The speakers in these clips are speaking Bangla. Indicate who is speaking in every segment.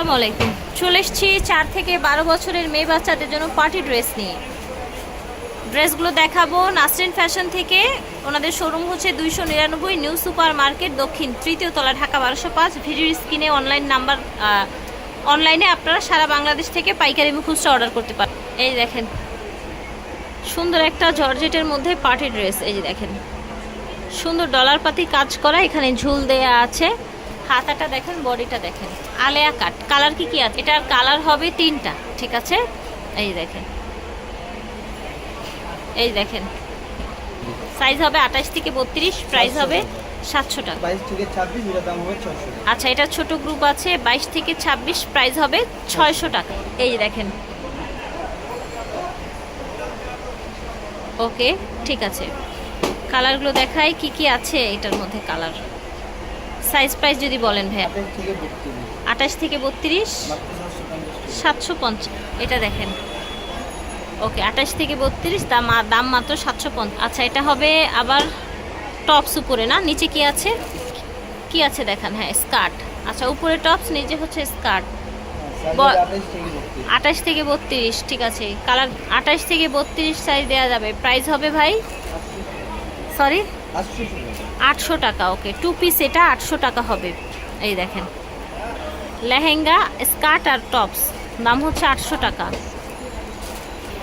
Speaker 1: আসসালামু আলাইকুম। চলে এসেছি 4 থেকে 12 বছরের মেয়ে বাচ্চাদের জন্য পার্টি ড্রেস নিয়ে। ড্রেসগুলো দেখাবো নাসরিন ফ্যাশন থেকে। ওনাদের শোরুম হচ্ছে 299 নিউ সুপার মার্কেট, দক্ষিণ তৃতীয় তলা, ঢাকা 1205। ভিডিওর স্ক্রিনে অনলাইন নাম্বার, অনলাইনে আপনারা সারা বাংলাদেশ থেকে পাইকারি এবং খুচরা অর্ডার করতে পারেন। এই দেখেন সুন্দর একটা জর্জেটের মধ্যে পার্টি ড্রেস। এই যে দেখেন সুন্দর ডলার পাতি কাজ করা, এখানে ঝুল দেয়া আছে। হাতাটা দেখেন, বডিটা দেখেন, আলেয়া কাট। কালার কি আছে? এটার কালার হবে 3টা, ঠিক আছে? এই দেখেন, এই দেখেন সাইজ হবে 28 থেকে 32, প্রাইস হবে 700 টাকা।
Speaker 2: 22 থেকে 26 এর দাম হবে 600 টাকা।
Speaker 1: আচ্ছা, এটা ছোট গ্রুপ আছে, 22 থেকে 26, প্রাইস হবে 600 টাকা। এই দেখেন, ওকে ঠিক আছে। কালারগুলো দেখাই কি কি আছে এটার মধ্যে। কালার, সাইজ, প্রাইস যদি বলেন ভাইয়া। 28 থেকে 32 750। এটা দেখেন, ওকে 28 থেকে 32, দাম মাত্র 750। আচ্ছা, এটা হবে আবার টপস উপরে না, নিচে কি আছে? কি আছে দেখান। হ্যাঁ, স্কার্ট। আচ্ছা, উপরে টপস, নিচে হচ্ছে স্কার্ট। 28 থেকে 32, ঠিক আছে। কালার 28 থেকে 32 সাইজ দেওয়া যাবে। প্রাইস হবে ভাই, সরি, 800 টাকা। ওকে, 2 পিস এটা 800 টাকা হবে। এই দেখেন লেহেঙ্গা, স্কার্ট আর টপস, দাম হচ্ছে 800 টাকা।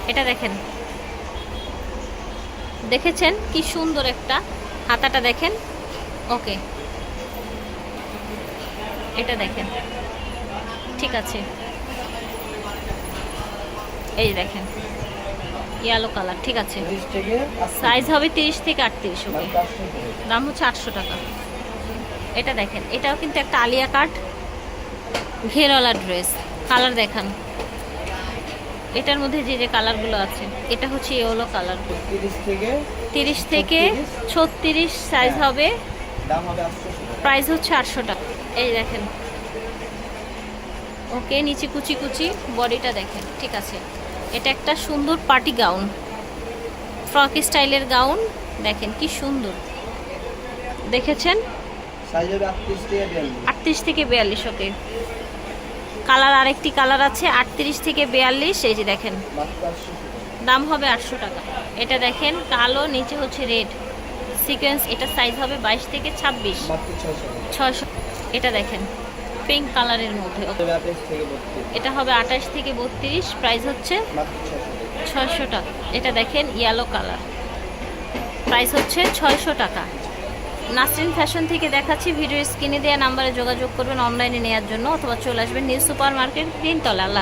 Speaker 1: এটা দেখেন, দেখেছেন কি সুন্দর একটা হাতাটা দেখেন। ওকে, এটা দেখেন, ঠিক আছে। এই দেখেন ইয়েলো কালার, ঠিক আছে। সাইজ হবে 30 থেকে 38। ওকে, দাম হচ্ছে 800 টাকা। এটা দেখেন, এটাও কিন্তু একটা আলিয়া কাট ঘেরওয়ালা ড্রেস। কালার দেখান, এটার মধ্যে যে যে কালারগুলো আছে। এটা হচ্ছে ইয়েলো কালার, 30 থেকে 36 সাইজ হবে, প্রাইস হচ্ছে 800 টাকা। এই দেখেন, ওকে, নিচে কুচি কুচি, বডিটা দেখেন, ঠিক আছে। এটা একটা সুন্দর পার্টি গাউন, ফ্রক স্টাইলের গাউন, দেখেন কি সুন্দর, দেখেছেন? 38 থেকে 42। ওকে, কালার আরেকটি কালার আছে 38 থেকে 42। এই যে দেখেন, দাম হবে 800 টাকা। এটা দেখেন কালো, নিচে হচ্ছে রেড সিকোয়েন্স। এটা সাইজ হবে 22 থেকে 26, 600। এটা দেখেন পিঙ্ক কালারের মধ্যে। এটা হবে 28 থেকে 32, প্রাইস হচ্ছে 600 টাকা। এটা দেখেন ইয়েলো কালার, প্রাইস হচ্ছে 600 টাকা। নাসরিন ফ্যাশন থেকে দেখাচ্ছি। ভিডিও স্ক্রিনে দেওয়া নাম্বারে যোগাযোগ করবেন অনলাইনে নেওয়ার জন্য, অথবা চলে আসবেন নিউ সুপার মার্কেট 3 তলা।